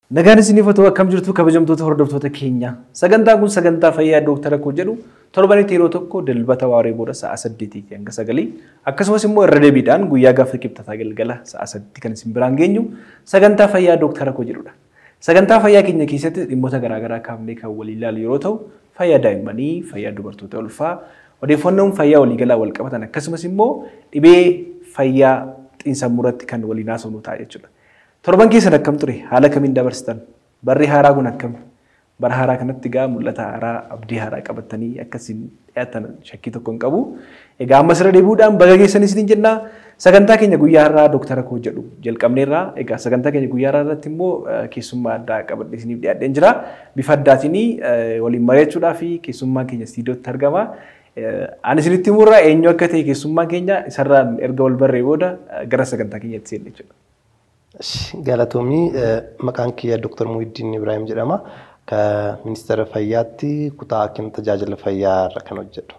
Nagaan isinii foto akkam jirtu kabajamtoota hordoftoota keenya. Sagantaan kun sagantaa fayyaa Dooktara Koo jedhu torbanitti yeroo tokko dilbata waaree booda sa'a 8 hanga 9 akkasumas immoo irra deebiidhaan guyyaa gaafa kibxataa galgala sa'a 8 kan isin biraan geenyu sagantaa fayyaa Dooktara Koo jedhudha. Sagantaa fayyaa keenya keessatti dhimmoota garaagaraa kaafnee kan walii ilaalu yeroo ta'u fayyaa daa'immanii, fayyaa dubartoota ulfaa, odeeffannoon fayyaa waliigalaa wal qabatan akkasumas immoo dhibee fayyaa xiinsammuuratti kan waliin haasofnu ta'a jechuudha. Torban keessan akkam ture haala kamiin dabarsitan barri haaraa kun akkam bara haaraa kanatti gaa mul'ata haaraa abdii haaraa qabatanii akkasiin dhiyaatan shakkii tokko hin qabu. Egaa ammas irra deebi'uudhaan baga geessan isiniin jenna. Sagantaa keenya guyyaa har'aa Dooktara Koo jedhu jalqabneerra. Egaa sagantaa keenya guyyaa har'aa irratti immoo keessummaa addaa qabadhee isiniif dhiyaadheen jira. Bifa addaatiin waliin mari'achuudhaa fi keessummaan keenya istiidiyootti argama. Ani isinitti himurraa eenyu akka ta'e keessummaan keenya isarraan erga wal barree booda gara sagantaa keenyatti seenne jechuudha. Galatoomii maqaan kiyya Dr. Muhyiddin Ibrahim jedhama. Ka Ministeera Fayyaatti kutaa hakiima tajaajila fayyaa irra kan hojjedhu.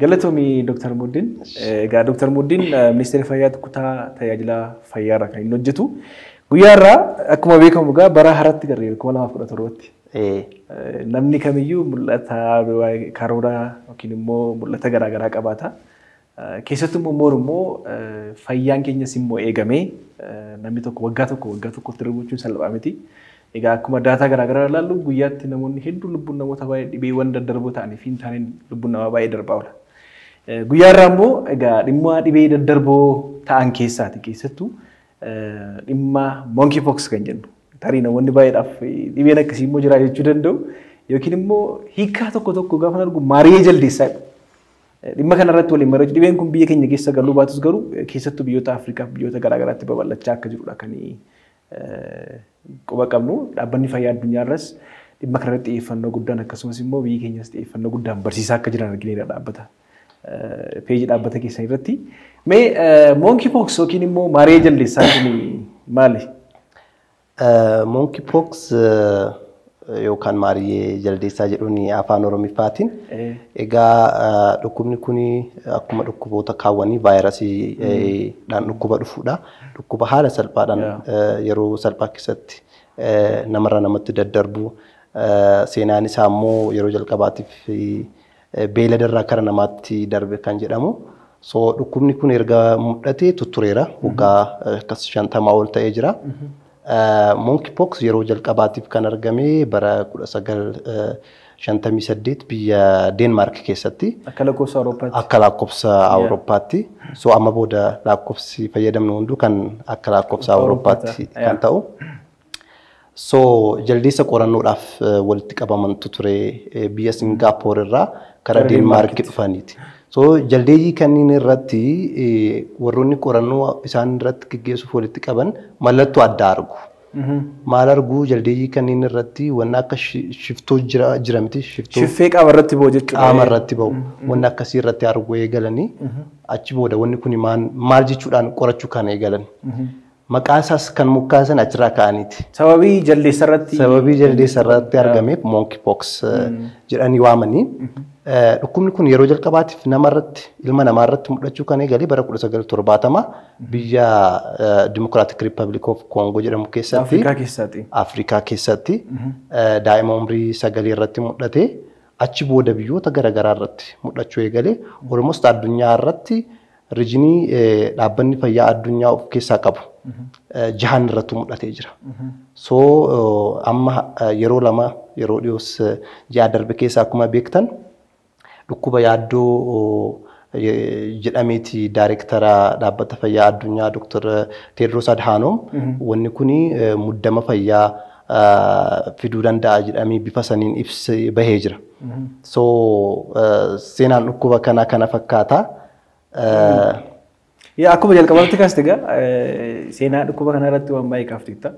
Galatoomii Dr. Muhyiddin. Egaa Dr. Muhyiddin Ministeera Fayyaatti kutaa tajaajila fayyaa irra kan inni hojjetu. Guyyaa irraa akkuma beekamu egaa bara haaratti garee 2017tti. Namni kamiyyuu mul'ata karooraa yookiin immoo mul'ata garaagaraa qabaata. Keessattuu immoo fayyaan keenyas immoo eegamee namni tokko waggaa tokkotti darbuun salphaa miti. Egaa akkuma daataa garaagaraa ilaallu guyyaatti namoonni hedduun lubbuun namoota baay'ee dhibeewwan daddarboo ta'anii fi hin taaneen lubbuun namaa baay'ee darbaa oola. Guyyaa irraa immoo egaa dhimma dhibee daddarboo ta'an keessaati keessattuu dhimma monkey pox kan jennu. Tarii namoonni baay'eedhaaf dhibeen akkasii immoo jira jechuu danda'u yookiin immoo hiikaa tokko gaafa argu maariyee jaldeessaa. Dhimma kanarratti waliin mari'achuun dhibeen kun biyya keenya keessa galuu baatus garuu keessattuu biyyoota Afrikaa biyyoota garaagaraatti babal'achaa akka jirudha kan quba qabnu. Dhaabbanni fayyaa addunyaarras dhimma kanarratti xiyyeeffannoo guddaan akkasumas immoo biyyi keenyas xiyyeeffannoo guddaan barsiisaa akka jiran argineera dhaabbata peejii dhaabbata keessan irratti. Mee monkey pox yookiin immoo maariyee jaldeessaa kun maali? Monkey pox yookaan maariyee jaldeessaa jedhuun afaan Oromiffaatiin. Egaa dhukkubni kun akkuma dhukkuboota kaawwanii vaayirasiidhaan dhukkuba dhufuudha. Dhukkuba haala salphaadhaan yeroo salphaa keessatti namarraa namatti daddarbu. Seenaan isaa immoo yeroo jalqabaatiif beeyladarraa gara namaatti darbe kan jedhamu. So dhukkubni kun erga mul'atee tuttureera waggaa akkas 50 ol ta'ee jira. Monkey pox yeroo jalqabaatiif kan argame bara 1958 biyya Denmark keessatti. Akka lakkoofsa Awurooppaatti. Akka lakkoofsa Awurooppaatti. So amma booda lakkoofsi fayyadamnu hunduu kan akka lakkoofsa Awurooppaatti kan ta'u. So jaldeessa qorannoodhaaf walitti qabamantu ture biyya Singapore irraa gara Denmark dhufaniiti. So jaldeeyyii kanneen irratti warroonni qorannoo isaan irratti gaggeessuuf walitti qaban mallattoo addaa argu. Maal argu jaldeeyyii kanneen irratti wanna akka shiftoo jira miti. Shiffee qaama irratti ba'u jechuudha. Qaama irratti ba'u. Wanna akkasii irratti argu eegalanii achi booda wanni kun maal jechuudhaan qorachuu kan eegalan. Maqaan isaas kan mukkaasan achirraa ka'aniiti. Sababii jaldeessa irratti argameef monkey pox jedhanii waamanii. Dhukkubni kun yeroo jalqabaatiif ilma namaa irratti mul'achuu kan eegale bara 1970 biyya Democratic Republic of Congo jedhamu keessatti Afrikaa keessatti daa'ima umrii 9 irratti mul'ate. Achi booda biyyoota garaagaraa irratti mul'achuu eegale. Oromoos addunyaa irratti rijinii dhaabbanni fayyaa addunyaa of keessaa qabu 6 irratti mul'atee jira. So amma yeroo dhiyoos ji'a darbe keessaa akkuma beektan dhukkuba yaaddoo jedhameeti daayireektara dhaabbata fayyaa addunyaa Dr. Tedros Adhanom wanni kun muddama fayyaa fiduu danda'a jedhamee bifa saniin ibsa bahee jira. So seenaan dhukkuba kana fakkaata. Akkuma jalqabaatti kaasti egaa seenaa dhukkuba kana irratti waan baay'ee kaafteetta.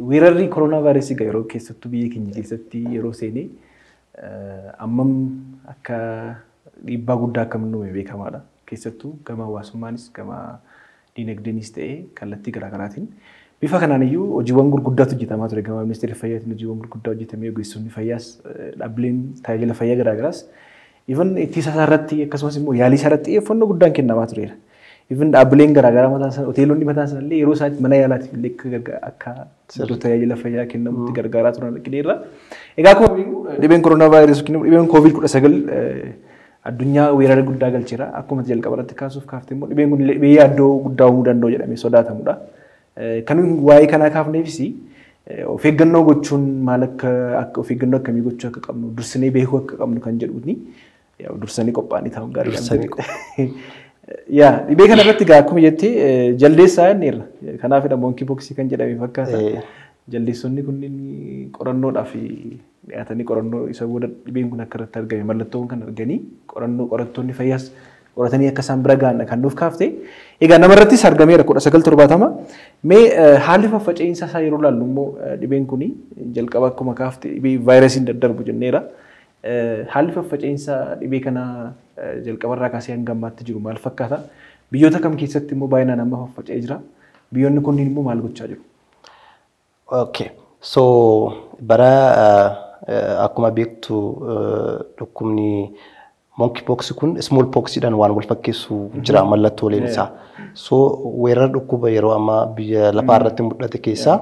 Weerarri koronaa vaayirasii yeroo keessattuu biyya keenya keessatti yeroo seenee ammam akka dhiibbaa guddaa akkamiin uume beekamaadha. Keessattuu gama hawaasummaanis gama diinagdeenis ta'ee kallattii garaagaraatiin. Bifa kanaan iyyuu hojiiwwan gurguddaatu hojjetamaa ture. Gama ministeera fayyaatiin hojiiwwan gurguddaa hojjetamee ogeessonni fayyaas dhaabbileen tajaajila fayyaa garaagaraas even ittisa irratti akkasumas immoo yaalii irratti xiyyeeffannoo guddaan kennamaa tureera. Even dhaabbileen garaagaraa mataa isaa hoteelonni mataa isaa illee yeroo isaatti mana yaalaatiif illee akka tajaajila fayyaa kennamutti gargaaraa turan argineerra. Egaa akkuma dhibeen koronaa vaayirasii kennamu dhibeen COVID-19 addunyaa weerara guddaa galcheera. Akkuma jalqaba irratti kaasuuf kaaftee immoo dhibeen kun dhibee yaaddoo guddaa uumuu danda'u jedhamee sodaatamudha. Kan waa'ee kanaa kaafneefis of eeggannoo gochuun maal akka of eeggannoo akkamii gochuu akka qabnu dursinee beekuu akka qabnu kan jedhuuni dursanii qophaa'anii taa'uun gaariidha. Yaa dhibee kana irratti gaa akkuma jettee jaldeessaa jenneerra. Kanaafidha monkey pox kan jedhame fakkaata. Jaldeessonni kunniin qorannoodhaaf dhiyaatanii qorannoo isa booda dhibeen kun akka irratti argame mallattoon kan arganii qorattoonni fayyaas qoratanii akka isaan bira gahan kan nuuf kaafte. Egaa namarrattis argameera 1970. Mee haalli faffaca'insa isaa yeroo ilaallu immoo dhibeen kun jalqaba akkuma kaafte dhibee vaayirasiin daddarbu jenneera. Haalli faffaca'insa dhibee kana jalqabarraa kaasee hanga ammaatti jiru maal fakkaata? Biyyoota kam keessatti immoo baay'inaan amma faffaca'ee jira? Biyyoonni kunniin immoo maal gochaa jiru? Okay. So bara akkuma beektu dhukkubni monkeypox kun smallpox dhaan waan wal fakkeessu jira mallattooleen isaa. So weerara dhukkuba yeroo amma biyya lafaa irratti mul'ate keessaa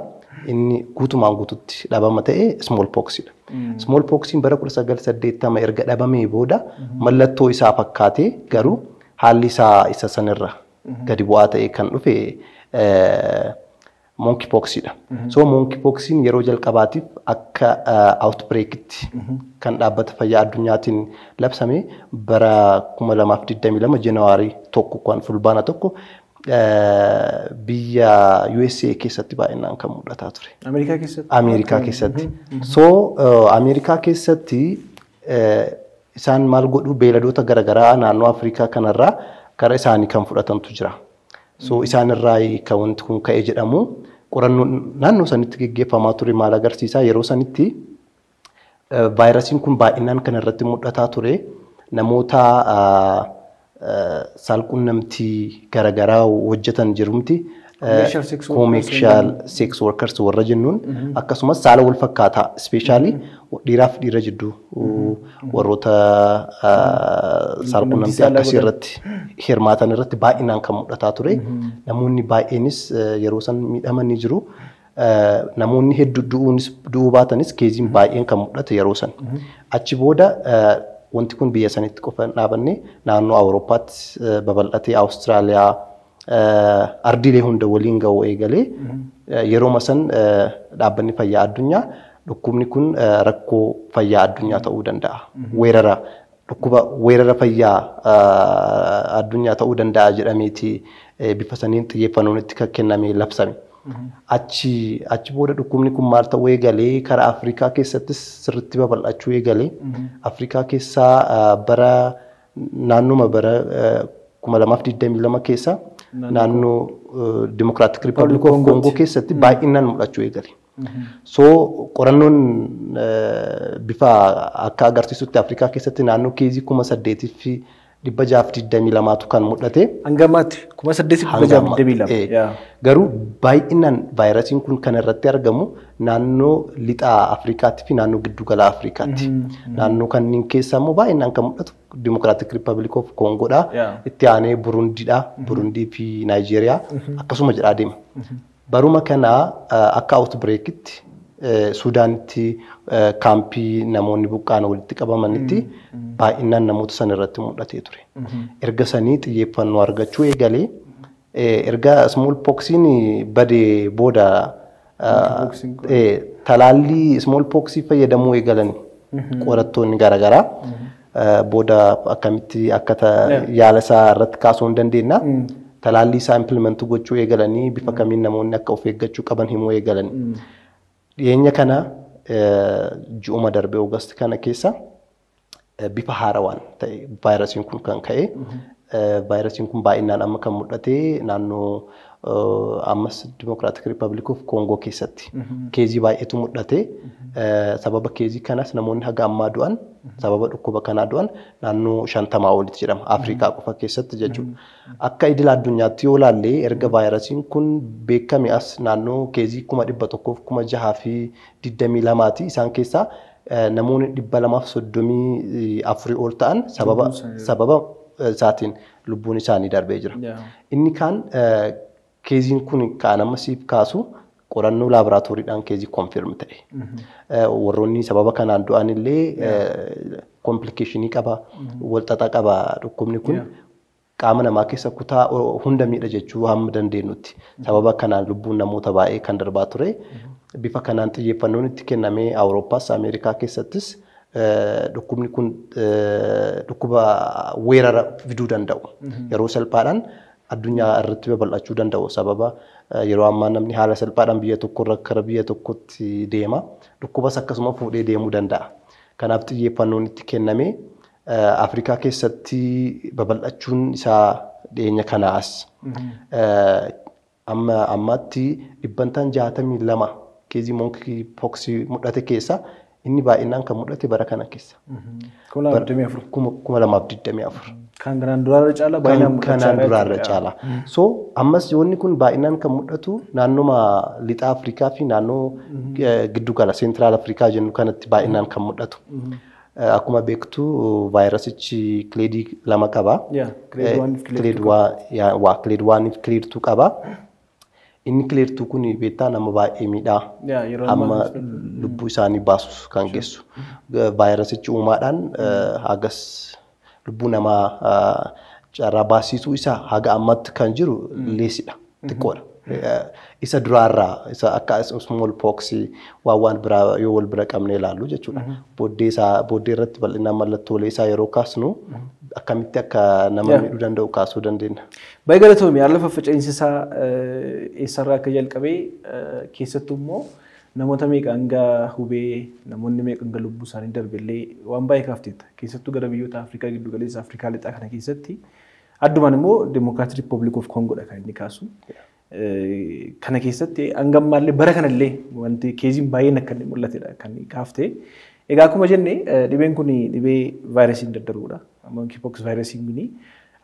inni guutumaan guututti dhabama ta'e smallpox dha. Smallpox bara 1980 erga dhabamee booda mallattoo isaa fakkaatee garuu haalli isaa isa sanirra gadi bu'aa ta'e kan dhufe monkeypox dha. So monkeypox yeroo jalqabaatiif akka outbreakitti kan dhaabbata fayyaa addunyaatiin labsame bara 2022 Januaarii 1 kan fulbaana 1 biyya USA keessatti baay'inaan kan mul'ataa ture. Ameerikaa keessatti. So Ameerikaa keessatti isaan maal godhu beeladoota garaagaraa naannoo Afrikaa kanarraa gara isaanii kan fudhatantu jira. So isaanirraa kan wanti kun ka'ee jedhamu qorannoon naannoo sanitti gaggeeffamaa ture maal agarsiisaa yeroo sanitti vaayirasiin kun baay'inaan kan irratti mul'ataa ture namoota saalqunnamtii garaagaraa hojjetan jirumti commercial sex workers warra jennuun akkasumas saala wal fakkaataa especially dhiiraaf dhiira jidduu warroota saalqunnamtii akkasii irratti hirmaatan irratti baay'inaan kan mul'ataa ture. Namoonni baay'eenis yeroo san miidhamanii jiru. Namoonni hedduu du'uu baatanis keeziin baay'een kan mul'ate yeroo san. Achi booda wanti kun biyya sanitti qofa dhaabanne naannoo Awurooppaatti babal'atee Awustiraaliyaa ardiilee hunda waliin ga'uu eegalee yeroo san dhaabbanni fayyaa addunyaa dhukkubni kun rakkoo fayyaa addunyaa ta'uu danda'a. Weerara fayyaa addunyaa ta'uu danda'a jedhameeti bifa saniin xiyyeeffannoon itti kan kennamee labsame. Achi booda dhukkubni kun maal ta'uu eegalee karaa Afrikaa keessattis sirriitti babal'achuu eegalee Afrikaa keessaa bara naannuma bara 2022 keessa naannoo Democratic Republic of Congo keessatti baay'inaan mul'achuu eegale. So qorannoon bifa akka agarsiisutti Afrikaa keessatti naannoo keezii 8,622 kan mul'ate. Hangamaatti 8,622. Garuu baay'inaan vaayirasiin kun kan irratti argamu naannoo lixaa Afrikaatti fi naannoo giddugala Afrikaatti. Naannoo kanneen keessaa immoo baay'inaan kan mul'atu Democratic Republic of Congo dha. Itti aanee Burundi dha. Burundii fi Nigeria akkasuma jedhaa deema. Baruma kana akka outbreakitti Suudaanitti kaampii namoonni buqqaan walitti qabamanitti baay'inaan namoota san irratti mul'atee ture. Erga sanii xiyyeeffannoo argachuu eegalee erga smallpoxiin badee booda talaallii smallpoxii fayyadamuu eegalan qorattoonni garaagaraa booda akkamitti akka yaala isaa irratti kaasuu hin dandeenya. Talaallii isaa implementu gochuu eegalanii bifa kamiin namoonni akka of eeggachuu qaban himuu eegalanii. Dhiyeenya kana ji'uma darbe Oogast kana keessa bifa haarawaan ta'e vaayirasiin kun kan ka'e. Vaayirasiin kun baay'inaan amma kan mul'ate naannoo ammas Democratic Republic of Congo keessatti. Keezii baay'eetu mul'ate. Sababa keezii kanas namoonni haga ammaa du'an sababa dhukkuba kanaa du'an naannoo 50 olitti jedhama Afrikaa qofa keessatti jechuudha. Akka idil addunyaatti yoo ilaalle erga vaayirasiin kun beekame as naannoo keezii 1,622 isaan keessaa namoonni 234 ol ta'an sababa isaatiin lubbuun isaanii darbee jira. Inni kaan keeziin kun kaan amma siif kaasu qorannoo laaboraatooriidhaan keezii konfirm ta'e. Warroonni sababa kanaan du'an illee komplikeeshinii qaba, walxaxaa qaba dhukkubni kun. Qaama namaa keessa kutaa hunda miidha jechuu hamma dandeenyutti. Sababa kanaan lubbuun namoota baay'ee kan darbaa ture. Bifa kanaan xiyyeeffannoon itti kennamee Awurooppaas Ameerikaa keessattis dhukkubni kun dhukkuba weerara fiduu danda'u. Yeroo salphaadhaan addunyaa irratti babal'achuu danda'u. Sababa yeroo ammaa namni haala salphaadhaan biyya tokkorraa gara biyya tokkotti deema. Dhukkubas akkasuma fuudhee deemuu danda'a. Kanaaf xiyyeeffannoon itti kennamee Afrikaa keessatti babal'achuun isaa dhiyeenya kanaas ammatti dhibbantaan 62 keezii monkey pox mudate keessa inni baay'inaan kan mudate bara kana keessa. 2024. Kan kanaan duraarra caala baay'inaan kanaan duraarra caala. So ammas yoonni kun baay'inaan kan mudatu naannoo lixa Afrikaa fi naannoo giddu gala Central Afrikaa jennu kanatti baay'inaan kan mudatu. Akkuma beektu vaayirasichi kileedii 2 qaba. Kileed 1 fi kileed 2 qaba. Inni kileed 2 kun beektaa nama baay'ee miidhaa. Amma lubbuu isaanii baasus kan geessu. Vaayirasichi uumaadhaan hagas lubbuu namaa carraa baasisuu isaa haga ammatti kan jiru leessidha. Xiqqoodha. Isa duraarraa isa akka small pox waan biraa yoo wal bira qabnee ilaallu jechuudha. Booddee irratti bal'inaan mallattoolee isaa yeroo kaasnu akkamitti akka nama miidhuu danda'u kaasuu dandeenya. Baay'ee galatoomii haala faffaca'insi isaa eessarraa akka jalqabee keessattuu immoo namoota meeqa hanga hubee namoonni meeqa hanga lubbuu isaanii darbillee waan baay'ee kaafteetta. Keessattuu gara biyyoota Afrikaa giddu galeessa Afrikaa lixaa kana keessatti addumaan immoo Democratic Republic of Congodha kan inni kaasu. Kana keessatti hangammaallee bara kanallee wanti keeziin baay'een akka inni mul'atedha kan kaaftee. Egaa akkuma jenne dhibeen kun dhibee vaayirasiin daddarbuudha. Monkeypox vaayirasiin kun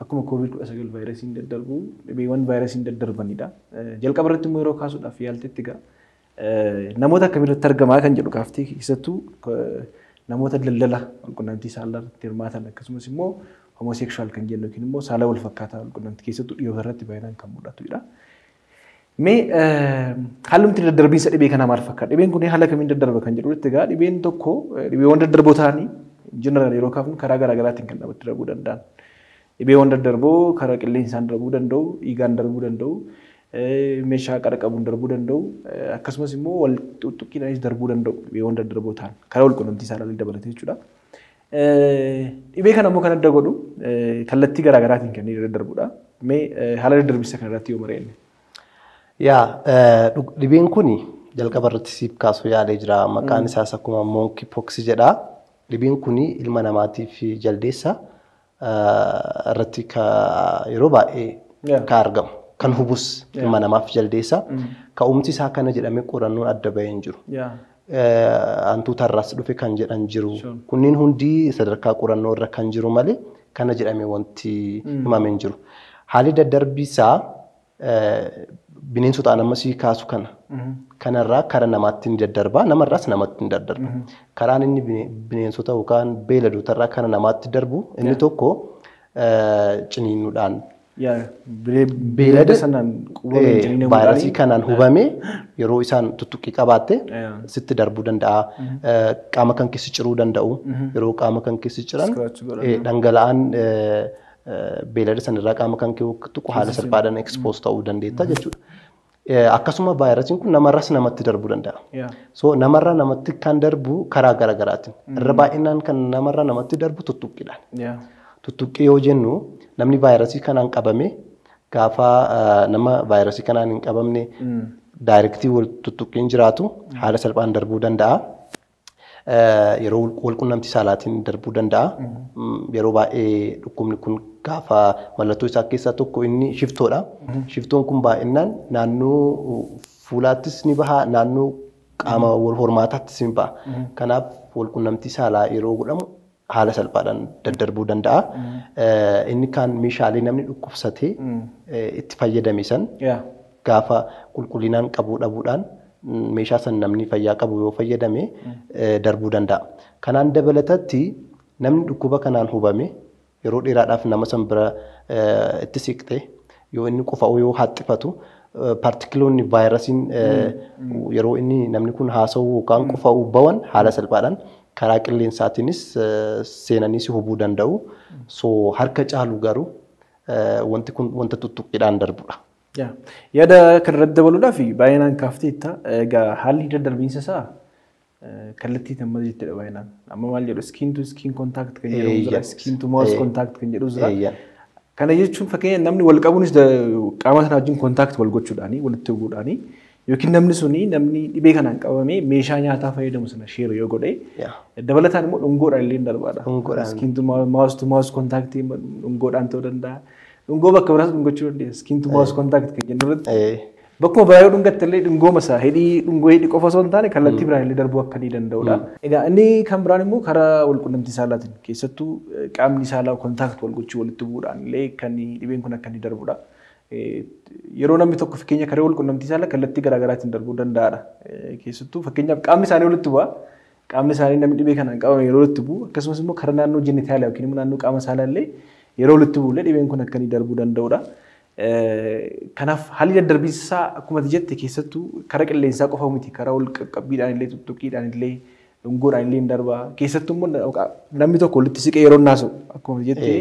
akkuma COVID-19 vaayirasiin daddarbu dhibeewwan vaayirasiin daddarbanidha. Jalqaba irratti immoo yeroo kaasuudhaaf yaaltetti egaa namoota akkamitti argamaa kan jedhu kaaftee keessattuu namoota daldala walqunnamtii saalaa irratti hirmaatan akkasumas immoo homosekshuwaal kan jennu yookiin immoo saala wal fakkaataa walqunnamtii keessattuu dhiyoo irratti baay'inaan kan mul'atudha. Mee haalumti daddarbiinsa dhibee kanaa maal fakkaata? Dhibeen kun haala kamiin daddarba kan jedhu egaa dhibeen tokko dhibeewwan daddarboo ta'anii jeneraal yeroo kaafnu karaa garaagaraatiin kan namatti darbuu danda'an. Dhibeewwan daddarboo karaa qilleensaan darbuu danda'u, dhiigaan darbuu danda'u, meeshaa qara qabuun darbuu danda'u, akkasumas immoo wal xuxuqqinaanis darbuu danda'u dhibeewwan daddarboo ta'an karaa walqunnamtii saalaa dabalatee jechuudha. Dhibee kana immoo kan adda godhu kallattii garaagaraatiin kan inni daddarbudha. Mee haala daddarbiinsa kanarratti yoo mari'anne? Dhibeen kun jalqaba irratti siif kaasuu yaalee jira. Maqaan isaas akkuma monkeypox jedha. Dhibeen kun ilma namaatiif jaldeessa irratti yeroo baay'ee kan argamu. Kan hubus ilma namaaf jaldeessa. Ka'umsi isaa kana jedhamee qorannoon adda bahee hin jiru. Hantuuta irraas dhufe kan jedhan jiru. Kunniin hundi sadarkaa qorannoo irra kan jiru malee kana jedhamee wanti himamee hin jiru. Haalli daddarbiisaa bineensota namasii kaasu kanarraa kara namaatti ni daddarba, namarraas namatti ni daddarba. Karaan inni bineensota yookaan beeyladootarraa kara namaatti darbu inni tokko ciniinuudhaan beeylada vaayirasii kanaan hubamee yeroo isaan tuttuqqii qabaatte sitti darbuu danda'a. Qaama kan keessa ciruu danda'u. Yeroo qaama kan keessa ciran dhangala'aan beeylada sanarraa qaama kan tuqu haala salphaadhaan expose ta'uu dandeetta jechuudha. Akkasuma vaayirasiin kun namarraas namatti darbuu danda'a. So namarraa namatti kan darbu karaa garaagaraatiin. Irra baay'inaan kan namarraa namatti darbu tuttuqqiidhaan. Tuttuqqii yoo jennu namni vaayirasii kanaan qabame gaafa nama vaayirasii kanaan hin qabamne daayirektii wal tuttuqqiin jiraatu haala salphaan darbuu danda'a. Yeroo walqunnamtii saalaatiin darbuu danda'a. Yeroo baay'ee dhukkubni kun gaafa mallattoo isaa keessaa tokko inni shiftoodha. Shiftoon kun baay'inaan naannoo fuulaattis ni baha, naannoo qaama wal hormaataattis ni baha. Kanaaf walqunnamtii saalaa yeroo godhamu haala salphaadhaan daddarbuu danda'a. Inni kaan meeshaalee namni dhukkubsatee itti fayyadame san gaafa qulqullinaan qabuu dhabuudhaan meeshaa san namni fayyaa qabu yoo fayyadame darbuu danda'a. Kanaan dabalatatti namni dhukkuba kanaan hubame yeroo dheeraadhaaf nama san bira itti siqte yoo inni qufa'u yoo haxxifatu partikiloonni vaayirasiin yeroo inni namni kun haasa'u yookaan qufa'u bawan haala salphaadhaan karaa qilleensaatiinis seenanii si hubuu danda'u. So harka caalu garuu wanti kun wanta tuttuqqiidhaan darbudha. Yaada kanarratti dabaluudhaaf baay'inaan kaafteetta egaa haalli daddarbiinsa isaa kallattii amma jettedha baay'inaan. Amma maal jedhu skin to skin contact kan jedhamu jira, skin to mouth contact kan jedhu jira. Kana jechuun fakkeenya namni wal qabuunis qaama sana wajjin contact wal gochuudhaani walitti bu'uudhaani yookiin namni dhibee kanaan qabamee meeshaa nyaataa fayyadamu sana sheer yoo godhe dabalataan immoo dhungoodhaan illee darbaadha. Skin to mouth contact dhungoodhaan ta'uu danda'a. Dhungoo bakka biraas dhungachuu dandeenya. Skin to mouth contact kan jennu irratti bakkuma biraa yoo dhungatte illee dhungooma isaa dhungoo hidhii qofa osoo hin taane kallattii biraan illee darbuu akka ni danda'udha. Egaa inni kan biraan immoo karaa wal quunnamtii saalaatiin keessattuu qaamni saalaa contact wal gochuu walitti bu'uudhaan illee kan dhibeen kun akka ni darbudha. Yeroo namni tokko fakkeenya karaa wal quunnamtii saalaa kallattii garaa garaatiin darbuu danda'aadha. Keessattuu fakkeenyaaf qaamni isaanii walitti bu'a. Qaamni isaanii namni dhibee kanaan qabame yeroo walitti bu'u akkasumas immoo karaa naannoo jenitaalaa yookiin immoo naannoo qaama saalaa illee yeroo walitti bu'u illee dhibeen kun akka ni darbuu danda'udha. Kanaaf haalli daddarbiinsaa akkuma jette keessattuu karaa qilleensaa qofa miti karaa wal qaqqabbiidhaan illee tuttuqqiidhaan illee dhungoodhaan illee ni darba. Keessattuu immoo namni tokko walitti siqee yeroo naasa'u akkuma jette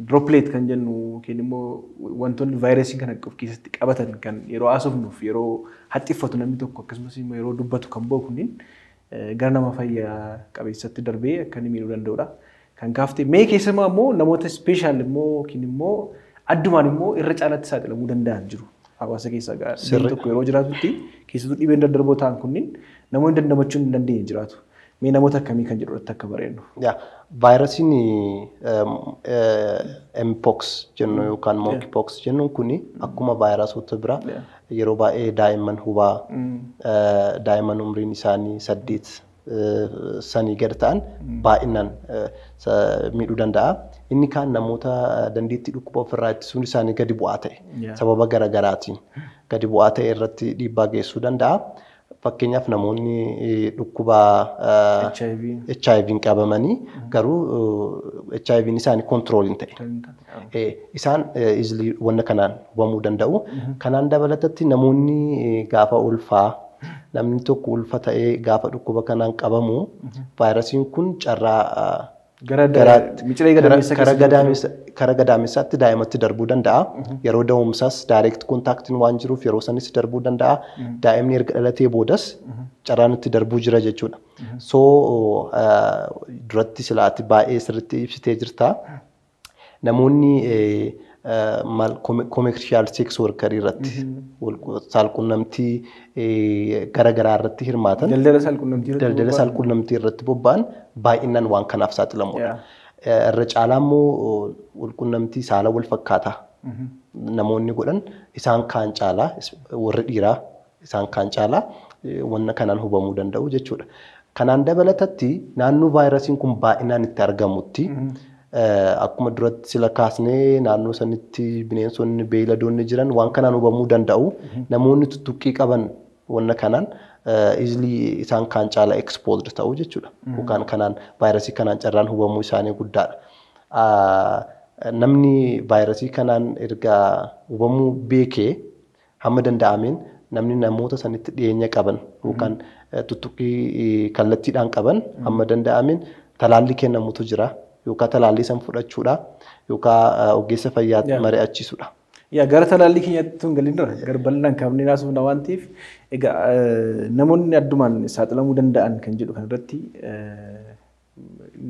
droplet kan jennu yookiin immoo wantoonni vaayirasii kana of keessatti qabatan kan yeroo haasofnuuf yeroo haxxiffatu namni tokko akkasumas immoo yeroo dubbatu kan ba'u kunniin gara nama fayyaa qabeessatti darbee akka inni miidhuu danda'udha. Kan kaaftee mee keessumaa immoo namoota ispeeshaal immoo yookiin immoo addumaan immoo irra caalaatti saaxilamuu danda'an jiru. Hawaasa keessa namni tokko yeroo jiraatutti keessattuu dhibeen daddarboo ta'an kunniin namoonni dandamachuu hin dandeenye jiraatu. Mee namoota akkamii kan jedhu irratti akka bareennu. Vaayirasiin mpox jennu yookaan monkeypox jennuun kuni akkuma vaayirasoota biraa yeroo baay'ee daa'imman hubaa daa'imman umriin isaanii 8 sanii gad ta'an baay'inaan miidhuu danda'a. Inni kaan namoota dandeettii dhukkuba ofirraa ittisuun isaanii gadi bu'aa ta'e sababa garaa garaatiin gadi bu'aa ta'e irratti dhiibbaa geessisuu danda'a. Fakkeenyaaf namoonni dhukkuba HIV'n qabamanii garuu HIV'n isaanii kontirool hin ta'e. Isaan easily wanna kanaan hubamuu danda'u. Kanaan dabalatatti namoonni gaafa ulfaa namni tokko ulfa ta'ee gaafa dhukkuba kanaan qabamu vaayirasiin kun carraa karaa gadaamessaatti daa'imatti darbuu danda'a. Yeroo da'umsaas direct contactiin waan jiruuf yeroo sanis darbuu danda'a. Daa'imni erga dhalatee boodas carraan itti darbuu jira jechuudha. So duratti silaatti baay'ee sirriitti ibsitee jirta. Namoonni commercial sex worker irratti saalquunnamtii garaa garaa irratti hirmaatan daldala saalquunnamtii irratti bobba'an baay'inaan waan kanaaf saaxilamudha. Irra caalaa immoo walquunnamtii saala wal fakkaataa namoonni godhan isaan kaan caalaa warri dhiiraa isaan kaan caalaa wanna kanaan hubamuu danda'u jechuudha. Kanaan dabalatatti naannoo vaayirasiin kun baay'inaan itti argamutti akkuma duratti sila kaasnee naannoo sanitti bineensonni beeyladoonni jiran waan kanaan hubamuu danda'u. Namoonni tuttuqqii qaban wanna kanaan easily isaan kaan caala exposed ta'u jechuudha. Yookaan kanaan vaayirasii kanaan carraan hubamuu isaanii guddaadha. Namni vaayirasii kanaan erga hubamuu beekee hamma danda'ameen namni namoota sanitti dhiyeenya qaban yookaan tuttuqqii kallattiidhaan qaban hamma danda'ameen talaalli kennamutu jira. Yookaan talaallii san fudhachuudha yookaan ogeessa fayyaa mari'achiisuudha. Gara talaallii keenyatti tun galiin dura gara bal'inaan kaafnee naasuuf waan ta'eef egaa namoonni addumaan saaxilamuu danda'an kan jedhu kanarratti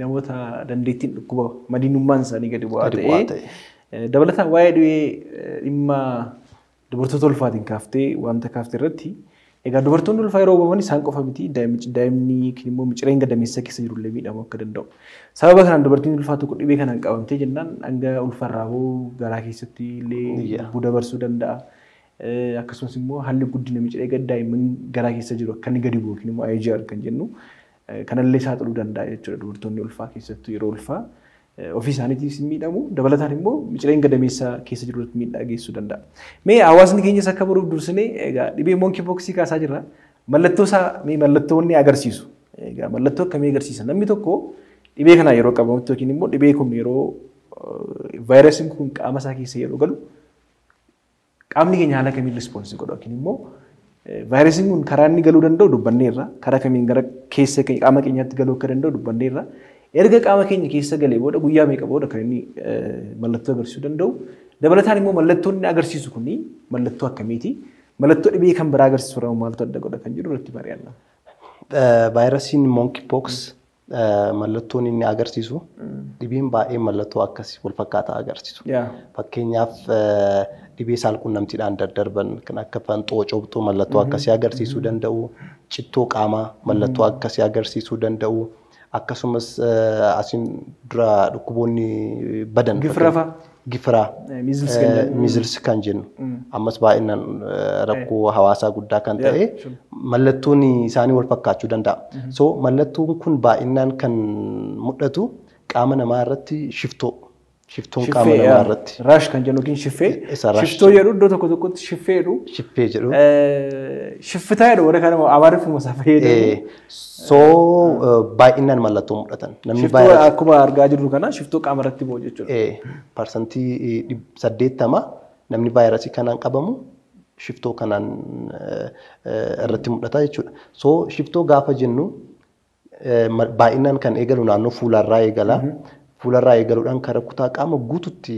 namoota dandeettiin dhukkuba madiinummaan isaanii gadi bu'aa ta'ee dabalataan waa'ee dhimma dubartoota ulfaatiin kaaftee wanta kaaftee irratti egaa dubartoonni ulfaa yeroo uumaman isaan qofa miti daa'imni yookiin immoo micireen gadameessa keessa jirullee miidhamuu akka danda'u. Sababa kanaan dubartiin ulfaa tokko dhibee kanaan qabamtee jennaan hanga ulfarraa hoo garaa keessatti illee lubbuu dabarsuu danda'a. Akkasumas immoo haalli guddina miciree daa'imman garaa keessa jiru akka inni gadi bu'u yookiin immoo IGR kan jennu kanallee saaxiluu danda'a jechuudha dubartoonni ulfaa keessattuu yeroo ulfaa ofii isaaniitiif miidhamu dabalataan immoo micireen gadameessa keessa jirutti miidhaa geessisuu danda'a. Mee hawaasni keenyas akka baruuf dursinee egaa dhibee monkeypox kaasaa jirra. Mallattoo isaa mee mallattoonni agarsiisu. Egaa mallattoo akkamii agarsiisa? Namni tokko dhibee kana yeroo qabamutti yookiin immoo dhibee kun yeroo vaayirasiin kun qaama isaa keessa yeroo galu qaamni keenya haala kamiin rispoonsii godha yookiin immoo vaayirasiin kun karaa inni galuu danda'u dubbanneerra karaa kamiin gara keessa qaama keenyaatti galuu akka danda'u dubbanneerra erga qaama keenya keessa galee booda guyyaa meeqa booda kan inni mallattoo agarsiisuu danda'u dabalataan immoo mallattoon inni agarsiisu kuni mallattoo akkamiiti mallattoo dhibee kan biraa agarsiisu irraa maaltu adda godha kan jedhu irratti mari'anna. Vaayirasiin monkeypox mallattoon inni agarsiisu dhibeen baay'ee mallattoo akkasii wal fakkaataa agarsiisu. Fakkeenyaaf dhibee saalqunnamtiidhaan daddarban kan akka fanxoocoobtuu mallattoo akkasii agarsiisuu danda'u, cittoo qaamaa mallattoo akkasii agarsiisuu danda'u, akkasumas asiin dura dhukkuboonni badan gifiraa miizils kan jennu ammas baay'inaan rakkoo hawaasaa guddaa kan ta'e mallattoon isaanii wal fakkaachuu danda'a. So mallattoon kun baay'inaan kan mul'atu qaama namaa irratti shiftoon qaama namaa irratti. Raash kan jennu yookiin shiffee. Shiftoo jedhu iddoo tokko tokkotti shiffee jedhu. Shiffee jedhu. Shiffitaa jedhu warra kana amaariffuma isaa fayyadamu. So baay'inaan mallattoo mul'atan. Shiftoo akkuma argaa jirru kana shiftoo qaama irratti bo'u jechuudha. Parsantii 80 namni vaayirasii kanaan qabamu shiftoo kanaan irratti mul'ata jechuudha. So shiftoo gaafa jennu baay'inaan kan eegalu naannoo fuularraa eegala. Fuularraa eegaluudhaan karaa kutaa qaama guututti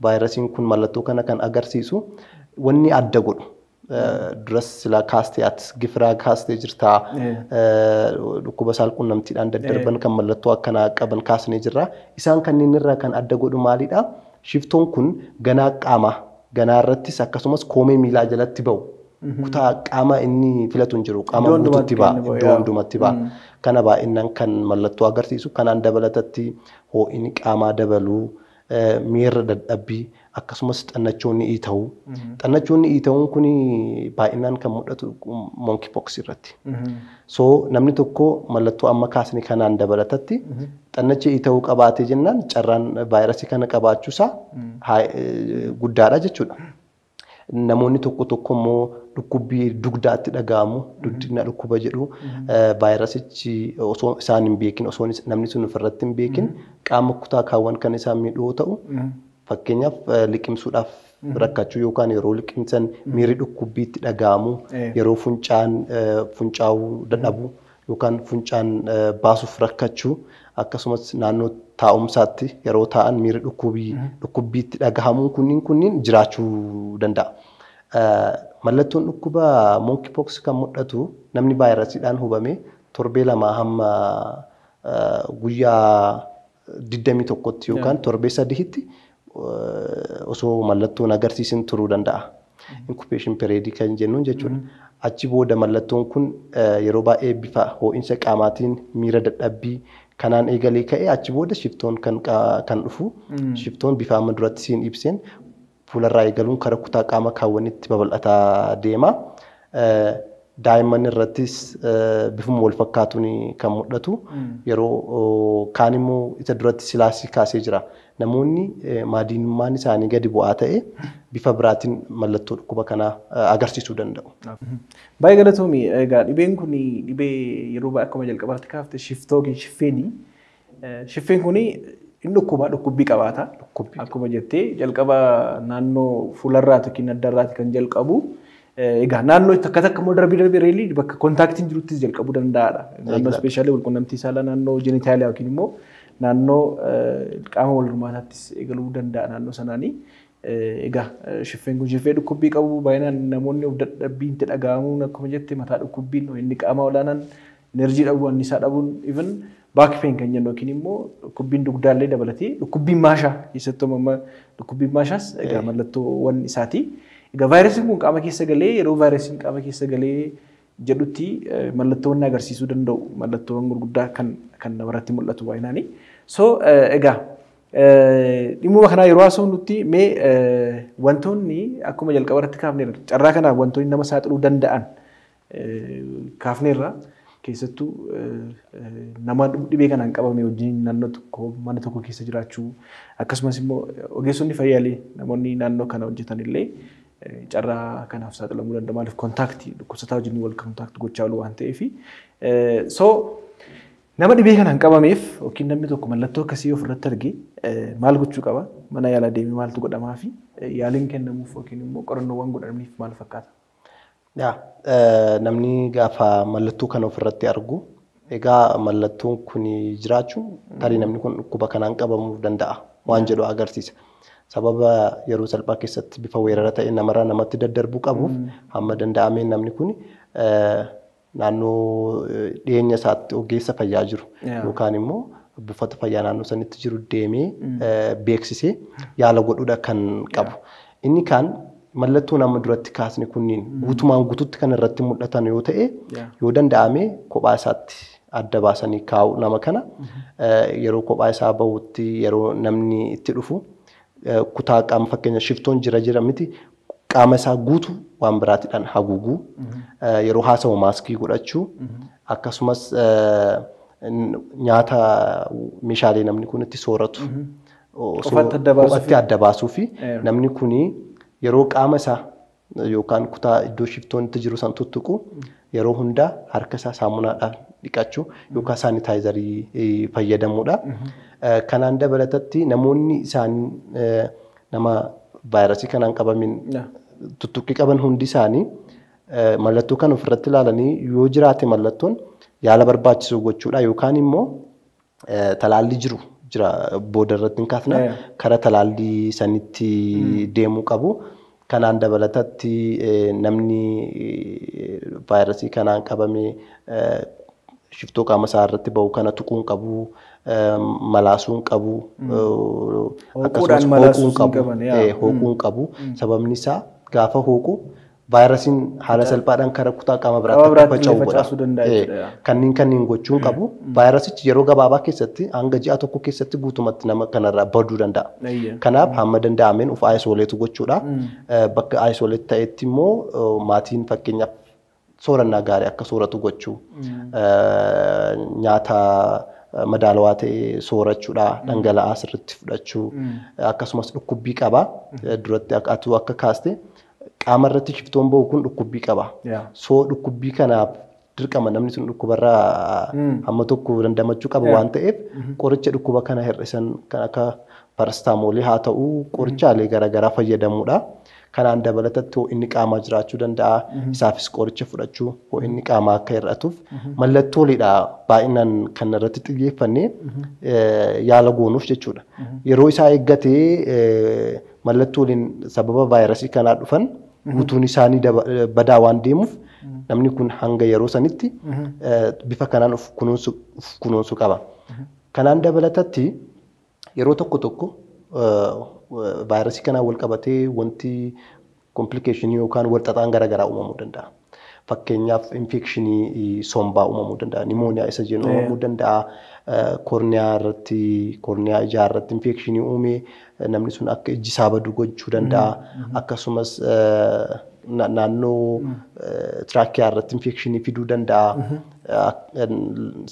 vaayirasiin kun mallattoo kana kan agarsiisu wanni adda godhu. Duras sila kaasteeyaat gifiraa kaastee jirtaa dhukkuba saalqunnamtiidhaan daddarban kan mallattoo akkanaa qaban kaasnee jirra. Isaan kanneen irraa kan adda godhu maalidha? Shiftoon kun ganaa qaamaa ganaa irrattis akkasumas koomee miilaa jalatti ba'u. Kutaa qaama inni filatu hin jiru qaama guutuutti ba'a iddoo hundumatti ba'a. Kana baay'inaan kan mallattoo agarsiisu kanaan dabalatatti ho'inni qaamaa dabaluu miirra dadhabbii akkasumas xannachoonni iita'uu. Xannachoonni iita'uun kun baay'inaan kan mul'atu monkeypox irratti. So namni tokko mallattoo amma kaasne kanaan dabalatatti xannacha iita'uu qabaatee jennaan carraan vaayirasii kana qabaachuusaa guddaadha jechuudha. Namoonni tokko immoo dhukkubbii dugdaatti dhaga'amu dugdina dhukkuba jedhu vaayirasichi osoo isaan hin beekin osoo namni sun ofirratti hin beekin qaama kutaa kaawwan kan isaan miidhuu ta'u fakkeenyaaf liqimsuudhaaf rakkachuu yookaan yeroo liqimsan miirri dhukkubbiitti dhaga'amu yeroo funcaa'uu dadhabu yookaan funcaan baasuuf rakkachuu akkasumas naannoo taa'umsaatti yeroo taa'an miirri dhukkubbiitti dhagahamuun kunniin jiraachuu danda'a. Mallattoon dhukkuba monkeypox kan mul'atu namni vaayirasiidhaan hubame torbee 2 hamma guyyaa 21tti yookaan torbee 3tti osoo mallattoon agarsiisin turuu danda'a. Incubation period kan jennuun jechuudha. Achi booda mallattoon kun yeroo baay'ee bifa ho'insa qaamaatiin miira dadhabbii kanaan eegalee ka'ee achi booda shiftoon kan dhufu shiftoon bifa amma duratti siin ibseen fuularraa eegaluun karaa kutaa qaama kaawwanitti babal'ataa deema. Daa'imman irrattis bifuma wal fakkaatuun kan mul'atu yeroo kaan immoo isa duratti silaasii kaasee jira. Namoonni maadiinummaan isaanii gadi bu'aa ta'e bifa biraatiin mallattoo dhukkuba kanaa agarsiisuu danda'u. Baay'ee galatoomii egaa dhibeen kun dhibee yeroo baay'ee akkuma jalqabaatti kaafte shiftoo yookiin shiffeeni. Shiffeen kun inni dhukkubbii qabaata. Akkuma jettee jalqaba naannoo fuularraati yookiin addarraati kan jalqabu. Egaa naannoo takka immoo darbee reelii bakka kontaaktiin jiruttis jalqabuu danda'aadha. Naannoo ispeeshaalii walqunnamtii saalaa naannoo jenitaaliyaa yookiin immoo naannoo qaama wal hormaataattis eegaluu danda'a naannoo sanaanii. Egaa shiffeen kun shiffee dhukkubbii qabu baay'inaan namoonni of dadhabbiin itti dhaga'amuun akkuma jette mataa dhukkubbiin inni qaama olaanaan enerjii dhabuu annisaa dhabuun even baak peen kan jennu yookiin immoo dhukkubbiin dugdaallee dabalatee dhukkubbiin maashaa keessattuu amma dhukkubbiin maashaas egaa mallattoowwan isaati. Egaa vaayirasiin kun qaama keessa galee yeroo vaayirasiin qaama keessa galee jedhutti mallattoowwan agarsiisuu danda'u mallattoowwan gurguddaa kan namarratti mul'atu baay'inaani. So egaa dhimma kanaa yeroo haasofnutti mee wantoonni akkuma jalqaba irratti kaafneerra carraa kanaaf wantoonni nama saaxiluu danda'an kaafneerra keessattuu nama dhibee kanaan qabame wajjin naannoo tokko mana tokko keessa jiraachuu akkasumas immoo ogeessonni fayyaalee namoonni naannoo kana hojjetan illee carraa kanaaf saaxilamuu danda'u kontaaktii dhukkubsataa wajjin wal kontaaktii gochaa oolu waan ta'eef so Nama dhibee kanaan qabameef yookiin namni tokko mallattoo akkasii ofirratti argee maal gochuu qaba? Mana yaalaa deemee maaltu godhamaa fi yaaliin kennamuuf yookiin immoo qorannoowwan godhamiif maal fakkaata? Namni gaafa mallattoo kana ofirratti argu egaa mallattoon kun jiraachuu tarii namni kun dhukkuba kanaan qabamuu danda'a waan jedhu agarsiisa. Sababa yeroo salphaa keessatti bifa weerara ta'e namarraa namatti daddarbuu qabuuf hamma danda'ameen namni kun naannoo dhiyeenya isaatti ogeessa fayyaa jiru yookaan immoo buufata fayyaa naannoo sanitti jiru deemee beeksisee yaala godhuudha kan qabu. Inni kaan mallattoo nama duratti kaasne kunniin guutumaan guututti kan irratti mul'atan yoo ta'e yoo danda'ame kophaa isaatti adda baasanii kaa'u nama kana yeroo kophaa isaa bahutti yeroo namni itti dhufu kutaa qaama fakkeenya shiftoon jira miti qaama isaa guutu waan biraatiidhaan haguuguu yeroo haasawu maaskii godhachuu akkasumas nyaata meeshaalee namni kun itti sooratu kophaatti adda baasuu fi namni kun yeroo qaama isaa yookaan kutaa iddoo shiftoon itti jiru san tuttuqu yeroo hundaa harka isaa saamunaadhaan dhiqachuu yookaan saanitaayizarii fayyadamuudha. Kanaan dabalatatti namoonni isaan nama vaayirasii kanaan qabamin tuttuqqii qaban hundi isaanii mallattoo kan ofirratti ilaalanii yoo jiraate mallattoon yaala barbaachisu gochuudha yookaan immoo talaallii jira booda irratti hin kaasna karaa talaallii sanitti deemuu qabu. Kanaan dabalatatti namni vaayirasii kanaan qabame shiftoo qaama isaa irratti bahu kana tuquun qabu, malaasuun qabu, akkasumas hooquun qabu. Sababni isaa gaafa hooqu vaayirasiin haala salphaadhaan karaa kutaa qaama biraatti faca'uu godha. Kanneen gochuun qabu. Vaayirasichi yeroo gabaabaa keessatti hanga ji'a tokko keessatti guutumatti nama kanarraa baduu danda'a. Kanaaf hamma danda'ameen of aayisooleetu gochuudha. Bakka aayisooleet ta'etti immoo maatiin fakkeenyaaf soorannaa gaarii akka sooratu gochuu nyaata madaalawaa ta'e soorachuudha dhangala'aa sirriitti fudhachuu akkasumas dhukkubbii qaba duratti akka kaaste qaama irratti shiftoon bahu kun dhukkubbii qaba. Soo dhukkubbii kanaaf dirqama namni sun dhukkubarraa hamma tokko dandamachuu qaba waan ta'eef qoricha dhukkuba kana hir'isan kan akka parastaamoolii haa ta'u qorichaalee garaagaraa fayyadamuudha. Kanaan dabalatatti inni qaamaa jiraachuu danda'a. Isaafis qoricha fudhachuu inni qaamaa akka hir'atuuf mallattoolidha baay'inaan kan irratti xiyyeeffannee yaala goonuuf jechuudha. Yeroo isaa eeggatee mallattooliin sababa vaayirasii kanaa dhufan guutuun isaanii badaa waan deemuuf namni kun hanga yeroo sanitti bifa kanaan of kunuunsuu qaba. Kanaan dabalatatti yeroo tokko vaayirasii kanaan wal qabatee wanti komplikeeshinii yookaan walxaxaan garaagaraa uumamuu danda'a. Fakkeenyaaf infekshinii sombaa uumamuu danda'a, nimooniyaa isa jennu uumamuu danda'a. Koorniyaa ijaa irratti infekshinii uumee namni sun akka ijji isaa badu gochuu danda'a. Akkasumas naannoo tiraakiyaa irratti infekshinii fiduu danda'a.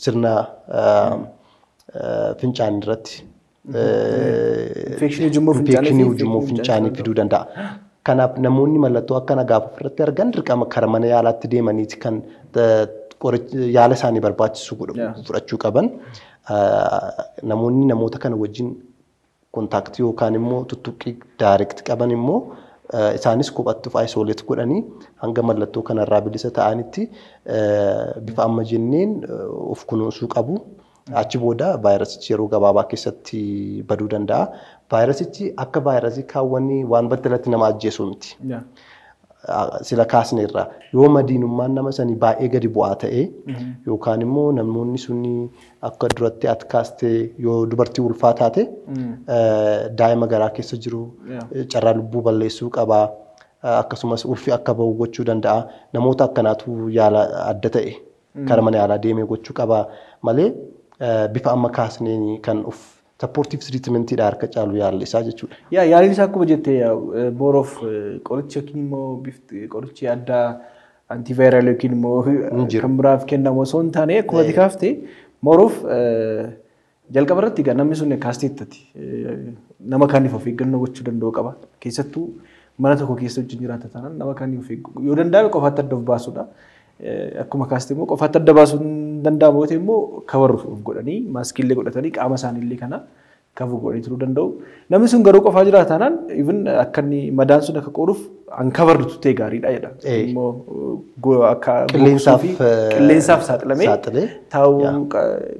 Sirna fincaan irratti infekshinii ujummoo fincaanii fiduu danda'a. Kanaaf namoonni mallattoo akkana gaafa ofirratti argan dirqama karaa mana yaalaatti deemaniiti kan yaala isaanii barbaachisu fudhachuu qaban. Namoonni namoota kana wajjin kontaaktii yookaan immoo tuttuqqii daayirekt qaban immoo isaanis kophatti of aayisooleet godhanii hanga mallattoo kanarraa bilisa ta'anitti bifa amma jenneen of kunuunsuu qabu. Achi booda vaayirasichi yeroo gabaabaa keessatti baduu danda'a. Vaayirasichi akka vaayirasii kaawwanii waan battalatti nama ajjeesu miti. Sila kaasne irraa yoo madiinummaan nama sanii baay'ee gadi bu'aa ta'e yookaan immoo namoonni sunni akka duratti ati kaaste yoo dubartii ulfaa taate daa'ima garaa keessa jiru carraa lubbuu balleessuu qaba. Akkasumas ulfi akka bahu gochuu danda'a. Namoota akkanaatu yaala adda ta'e karaa mana yaalaa deemee gochuu qaba malee bifa amma kaasneen kan of supportive treatmentiidha harka caalu yaalli isaa jechuudha. Yaaliin isaa akkuma jettee booroof qoricha yookiin immoo qorichi addaa antivaayiraal yookiin immoo kan biraaf kennamu osoo hin taane akkuma ati kaaftee booroof jalqaba irratti namni sun kaasteettati nama kaaniif of eeggannoo gochuu danda'u qaba. Keessattuu mana tokko keessa wajjin jiraata taanaan nama kaaniif of eeggannoo yoo danda'ame qofaatti adda of baasuudha. akkuma kaastee immoo qofaatti adda baasuun danda'amu ta'e immoo kabaruuf godhanii maaskiillee godhatanii qaama isaaniillee kana kafu godhanii turuu danda'u. Namni sun garuu qofaa jiraatanaan even akka inni madaan sun akka qoruuf an kabartu ta'e gaariidha jedha. Immoo akka qilleensaaf saaxilamee taa'uu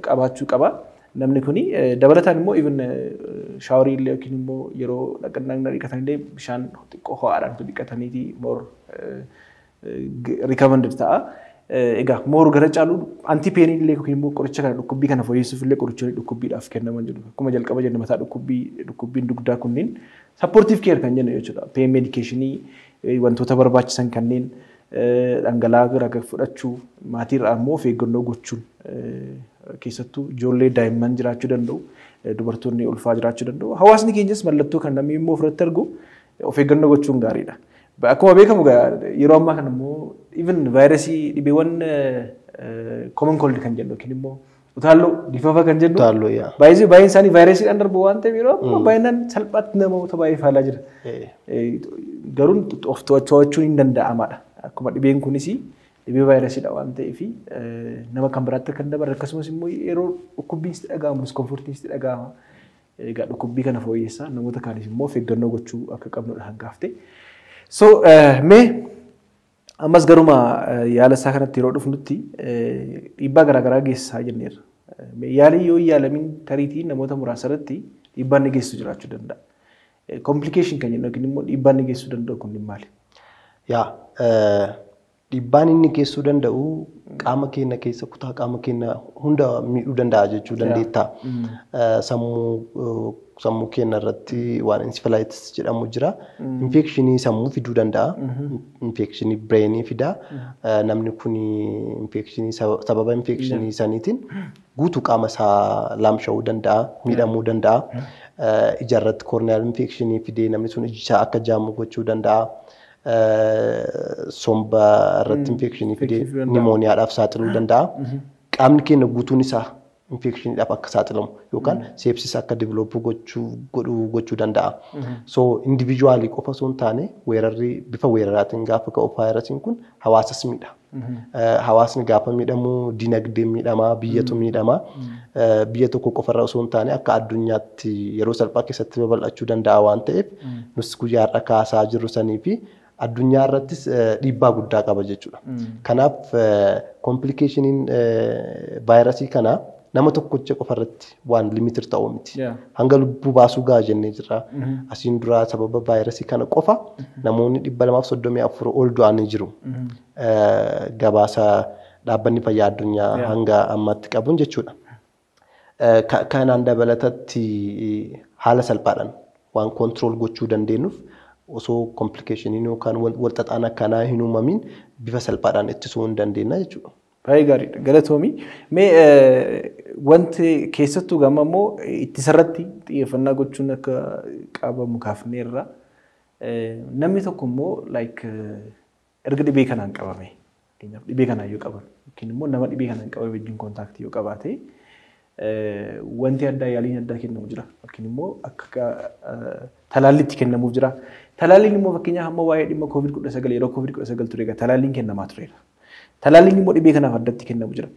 qabaachuu qaba. Namni kuni dabalataan immoo even shaaworii illee yookiin immoo yeroo dhaqannaa dhiqatanillee bishaan xiqqoo ho'aadhaan dhiqataniiti more recommended ta'a. Egaa more gara caalu antipeenii illee yookiin immoo qoricha kana dhukkubbii kana fooyyessuuf illee qoricha dhukkubbiidhaaf kennaman jedhu. Akkuma jalqaba jenna mataa dhukkubbiin dugdaa kunniin supportive care kan jennu jechuudha. Pain medicationii wantoota barbaachisan kanneen dhangala'aa garaa fudhachuu maatiirraa immoo of eeggannoo gochuun keessattuu ijoollee daa'imman jiraachuu danda'u dubartoonni ulfaa jiraachuu danda'u hawaasni keenyas mallattoo kan namni immoo ofirratti argu of eeggannoo gochuun gaariidha. Akkuma beekamu yeroo ammaa kana immoo even vaayirasii dhibeewwan common cold kan jennu yookiin immoo utaalloo difafa kan jennu baay'een isaanii vaayirasiidhaan darbu waan ta'eef yeroo ammaa baay'inaan salphaatti namoota baay'ee faalaa jira. Garuu of to'achuun hin danda'amadha. Akkuma dhibeen kunis dhibee vaayirasiidha waan ta'eef nama kan biraatti kan dabarre akkasumas immoo yeroo dhukkubbiin sitti dhaga'amu diskomfortiin sitti dhaga'ama. Egaa dhukkubbii kana fooyyessaa namoota kaanis immoo of eeggannoo gochuu akka qabnudha hangaafte. So mee ammas garuma yaala isaa kanatti yeroo dhufnutti dhiibbaa garaagaraa geessisaa jenneerra. Yaalii yoo yaalamin tariitii namoota muraasa irratti dhiibbaan ni geessisu jiraachuu danda'a. Complication kan jennu yookiin immoo dhiibbaan ni geessisuu danda'u kun maali? Dhiibbaan inni geessuu danda'u qaama keenya keessa kutaa qaama keenya hunda miidhuu danda'a jechuu dandeetta. Sammuu keenya irratti waan encephalitis jedhamu jira. Infekshinii sammuu fiduu danda'a. Infekshinii bireenii fida. Namni kun sababa infekshinii saniitiin guutuu qaama isaa laamsha'uu danda'a, miidhamuu danda'a. Ija irratti koorneal infekshinii fidee namni sun iji isaa akka jaamu gochuu danda'a. Somba irratti infekshinii fidee nimooniyaadhaaf saaxiluu danda'a. Qaamni keenya guutuun isaa infekshiniidhaaf akka saaxilamu yookaan sepsis akka developuu gochuu danda'a. So individually qofa osoo hin taane weerarri bifa weeraraatiin gaafa ka'u vaayirasiin kun hawaasas miidha. Hawaasni gaafa miidhamu dinagdee miidhama, biyyatu miidhama. Biyya tokko qofarra osoo hin taane akka addunyaatti yeroo salphaa keessatti babal'achuu danda'a waan ta'eef nus guyyaa har'a kaasaa jirru sanii fi addunyaa irrattis dhiibbaa guddaa qaba jechuudha. Kanaaf kompilikeshiniin vaayirasii kanaa nama tokkicha qofarratti waan limitir ta'uu miti. Hanga lubbuu baasuu gahaa jennee jirra. Asiin dura sababa vaayirasii kana qofa namoonni 234 ol du'anii jiru. Gabaasa dhaabbanni fayyaa addunyaa hanga ammatti qabuun jechuudha. Kanaan dabalatatti haala salphaadhaan waan kontirool gochuu dandeenyuuf osoo komplikeshiniin yookaan walxaxaan akkanaa hin uumamin bifa salphaadhaan ittisuu hin dandeenya jechuudha. Baay'ee gaariidha. Galatoomii. Mee wanti keessattuu gama immoo ittisarratti xiyyeeffannaa gochuun akka qabamu kaafneerra. Namni tokko immoo erga dhibee kanaan qabame dhibee kanaan yoo qaban yookiin immoo nama dhibee kanaan qabame wajjin kontaaktii yoo qabaate wanti addaa yaaliin addaa kennamu jira yookiin immoo akka talaallitti kennamuuf jira. Talaalliin immoo fakkeenyaaf amma waa'ee dhimma COVID-19 yeroo COVID-19 ture talaalliin kennamaa tureera. Talaalliin immoo dhibee kanaaf addatti kennamu jira.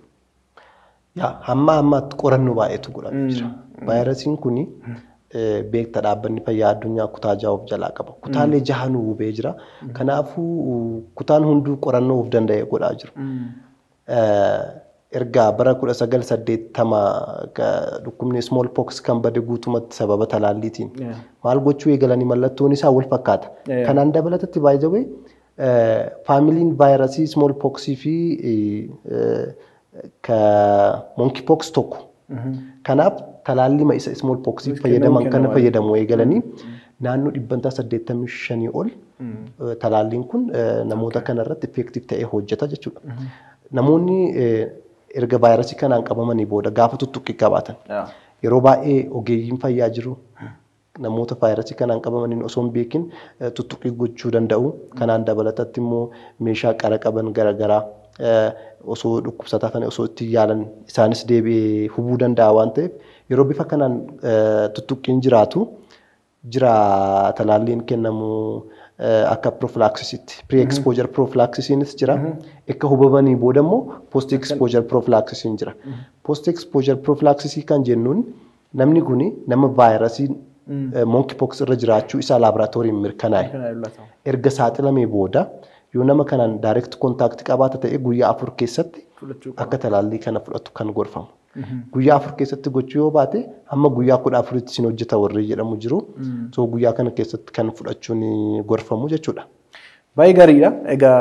Hamma ammaatti qorannoo baay'eetu godhamee jira. Vaayirasiin kun beektaa dhaabbanni fayyaa addunyaa kutaa 6 of jalaa qaba. Kutaalee 6 nu hubee jira. Kanaafuu kutaan hunduu qorannoo of danda'ee godhaa jiru. Erga bara 1980 dhukkubni small pox kan bade guutumatti sababa talaalliitiin maal gochuu eegalanii mallattoon isaa wal fakkaata. Kanaan dabalatatti baay'ee faamiliin vaayirasii small poxii fi monkey pox tokko. Kanaaf talaallii isa small poxii fayyadaman kana fayyadamu eegalanii naannoo 85 ol talaalliin kun namoota kanarratti effective ta'ee hojjeta jechuudha. Namoonni erga vaayirasii kanaan qabamanii booda gaafa tuttuqqii qabaatan yeroo baay'ee ogeeyyiin fayyaa jiru namoota vaayirasii kanaan qabamanii osoo hin beekin tuttuqqii gochuu danda'u. Kanaan dabalatatti immoo meeshaa qara qaban garaagaraa osoo dhukkubsataa kana osoo itti yaalan isaanis deebi'ee hubuu danda'a waan ta'eef yeroo bifa kanaan tuttuqqiin jiraatu jira talaalliin kennamu akka prophylaxisitti pre-exposure prophylaxisiinis jira. Akka hubamanii booda immoo post-exposure prophylaxisiin jira. Post-exposure prophylaxisii kan jennuun namni kun nama vaayirasiin monkeypox irra jiraachuu isaa laaboraatooriin mirkanaa'e. Erga saaxilamee booda yoo nama kanaan direct contact qabaata ta'e guyyaa 4 keessatti akka talaallii kana fudhatu kan gorfamu. Guyyaa 4 keessatti gochuu yoo baate amma guyyaa 14tti sin hojjeta warri jedhamu jiru. So guyyaa kana keessatti kan fudhachuun gorfamu jechuudha. Baay'ee gaariidha. Egaa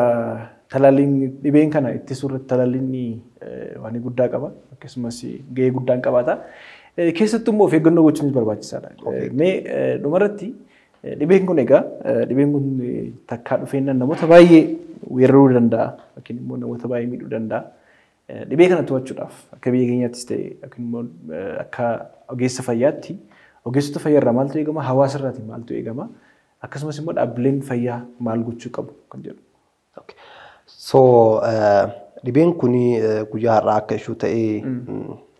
talaalliin dhibeen kana ittisuu irratti talaalliin waan guddaa qaba. Akkasumas gahee guddaan qabaata. Keessattuu immoo of eeggannoo gochuun barbaachisaadha. Mee dhumarratti dhibeen kun egaa dhibeen kun takkaa dhufeenyaan namoota baay'ee weeraruu danda'a. Yookiin immoo namoota baay'ee miidhuu danda'a. Dhibee kana to'achuudhaaf akka biyya keenyaattis ta'e yookiin immoo akka ogeessa fayyaatti ogeessota fayyaarraa maaltu eegama hawaasa irraatii maaltu eegama akkasumas immoo dhaabbileen fayyaa maal gochuu qabu kan jedhu. So dhibeen kun guyyaa har'aa akka ishuu ta'ee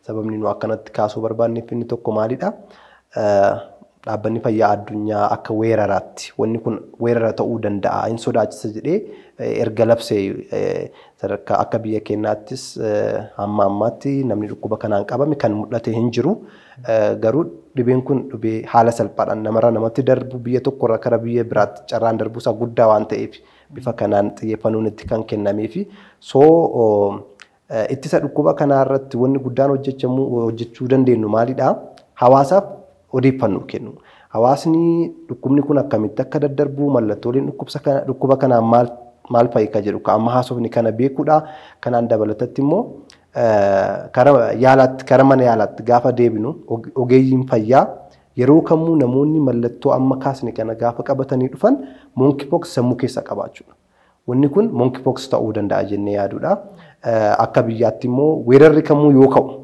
sababni nu akkanatti kaasuu barbaanneef inni tokko maalidha? Dhaabbanni fayyaa addunyaa akka weeraraatti wanni kun weerara ta'uu danda'a hin sodaachisa jedhee erga labsee sadarkaa akka biyya keenyaattis amma ammaatti namni dhukkuba kanaan qabame kan mul'ate hin jiru. Garuu dhibeen kun dhibee haala salphaadhaan namarraa namatti darbu biyya tokkorraa gara biyya biraatti carraan darbuu isaa guddaa waan ta'eef bifa kanaan xiyyeeffannoon itti kan kennameefi. Ittisa dhukkuba kanarratti wanni guddaan hojjechuu dandeenyu maalidha? Hawaasaaf odeeffannoo kennu. Hawaasni dhukkubni kun akkamitti akka daddarbu mallattooleen dhukkuba kanaan maal fa'i ka jedhu amma haasofni kana beekuudha. Kanaan dabalatatti immoo kara mana yaalaatti gaafa deebinu ogeeyyiin fayyaa yeroo kamuu namoonni mallattoo amma kaasne kana gaafa qabatanii dhufan monkeypox sammuu keessa qabaachuudha. Wanni kun monkeypox ta'uu danda'a jennee yaaduudha. Akka biyyaatti immoo weerarri kamuu yoo ka'u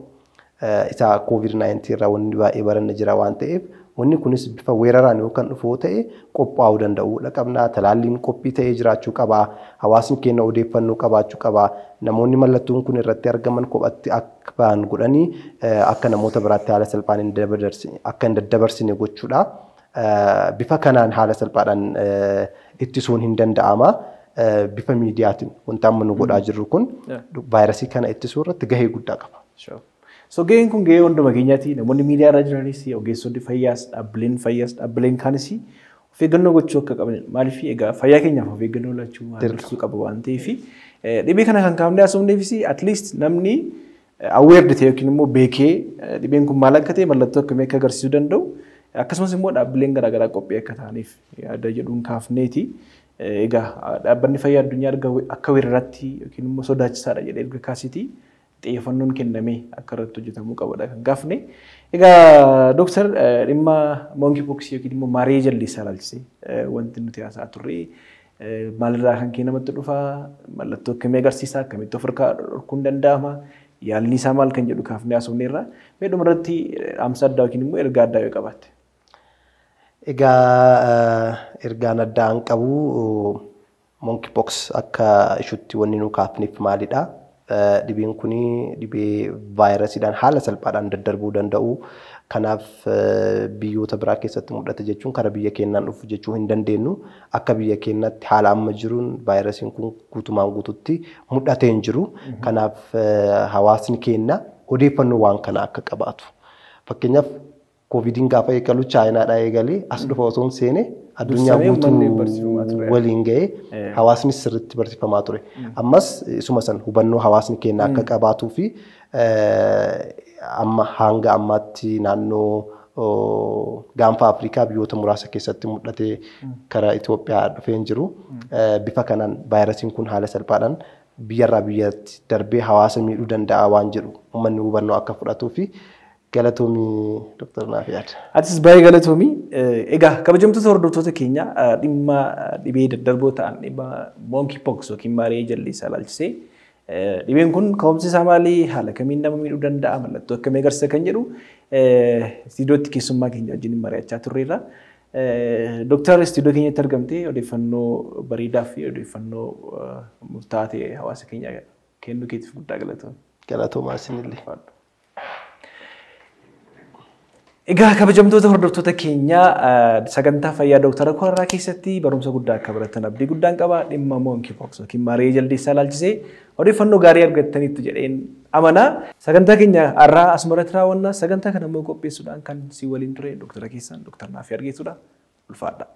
isa COVID-19 irraa wanni baay'ee baranna jira waan ta'eef wanni kunis bifa weeraraan yookaan dhufuu ta'e qophaa'uu danda'uudha qabna. Talaalliin qophii ta'ee jiraachuu qaba. Hawaasni keenya odeeffannoo qabaachuu qaba. Namoonni mallattoon kun irratti argaman kophatti akka ba'an godhanii akka namoota biraatti haala salphaan akka hin daddabarsine gochuudha. Bifa kanaan haala salphaadhaan ittisuun hin danda'ama. Bifa miidiyaatiin wanta amma nu godhaa jirru kun vaayirasii kana ittisuu irratti gahee guddaa qaba. So gaheen kun gahee hunduma keenyaati. Namoonni miidiyaa irra jiranis ogeessonni fayyaas dhaabbileen kaanis of eeggannoo gochuu akka qaban maaliif egaa fayyaa keenyaaf of eeggannoo laachuu maaltu qaba waan ta'eef dhibee kana kan kaafnee haasofneefis at least namni awweerdi ta'e yookiin immoo beekee dhibeen kun maal akka ta'e mallattoo akkamii akka agarsiisuu danda'u akkasumas immoo dhaabbileen garaagaraa qophii akka ta'aniif yaada jedhuun kaafneeti. Egaa dhaabbanni fayyaa addunyaa akka weeraraatti yookiin immoo sodaachisaadha jedhee erga kaasitii xiyyeeffannoon kennamee akka irratti hojjetamuu qabudha kan gaafne. Egaa Dooktar dhimma monkeypox yookiin immoo maaree jaldeessaa ilaalchisee wanti nuti haasaa turre maalirraa kan kee namatti dhufaa mallattoo akkamii agarsiisaa akkamitti ofirraa dhorkuun danda'ama yaalni isaa maal kan jedhu kaafnee haasofneerra mee dhumarratti dhaamsa addaa yookiin immoo ergaa addaa yoo qabaatte. Egaa ergaan addaan qabu monkeypox akka ishutti wanni nu kaafneef maalidha? Dhibeen kun dhibee vaayirasiidhaan haala salphaadhaan daddarbuu danda'u. Kanaaf biyyoota biraa keessatti mul'ata jechuun karaa biyya keenyaan dhufu jechuu hin dandeenyu. Akka biyya keenyatti haala amma jiruun vaayirasiin kun guutumaan guututti mul'atee hin jiru. Kanaaf hawaasni keenya odeeffannoo waan kana akka qabaatu. Fakkeenyaaf COVIDin gaafa eegalu Chaayinaadhaa eegalee as dhufa osoo hin seene addunyaa guutuu waliin ga'ee hawaasni sirriitti barsiifamaa ture. Ammas isuma san hubannoo hawaasni keenya akka qabaatuu fi amma hanga ammaatti naannoo gaanfa Afrikaa biyyoota muraasa keessatti mul'atee karaa Itoophiyaa dhufee hin jiru. Bifa kanaan vaayirasiin kun haala salphaadhaan biyyarraa biyyatti darbee hawaasa miidhuu danda'a waan jedhu uummanni hubannoo akka fudhatuu fi galatoomii Dr. Naafiyaad. Atis baay'ee galatoomii. Egaa kabajamtoota hordoftoota keenya dhimma dhibee daddarboo ta'an dhimma monkeypox yookiin maaree jaldeessaa ilaalchisee dhibeen kun ka'umsi isaa maali? Haala kamiin nama miidhuu danda'a? Mallattoo akkamii agarsiisa kan jedhu istiidiyootti keessummaa keenya wajjin mari'achaa turreerra. Dooktar istiidiyoo keenyatti argamtee odeeffannoo bareedaa fi odeeffannoo murtaa'aa ta'e hawaasa keenya kennuu keetiif guddaa galatoomi. Galatoomaa isinillee. Egaa kabajamtoota hordoftoota keenya sagantaa fayyaa Dooktara Korraa keessatti barumsa guddaa akka baratan abdii guddaan qaba. Dhimma monkeypox yookiin maree jaldeessaa ilaalchisee odeeffannoo gaarii argattaniitu jedheen amanaa. Sagantaa keenya har'aa asumarratti raawwanna. Sagantaa kana immoo qopheessuudhaan kan si waliin ture Dooktara keessan Dooktar Naafii Argeetudha. Ulfaadha.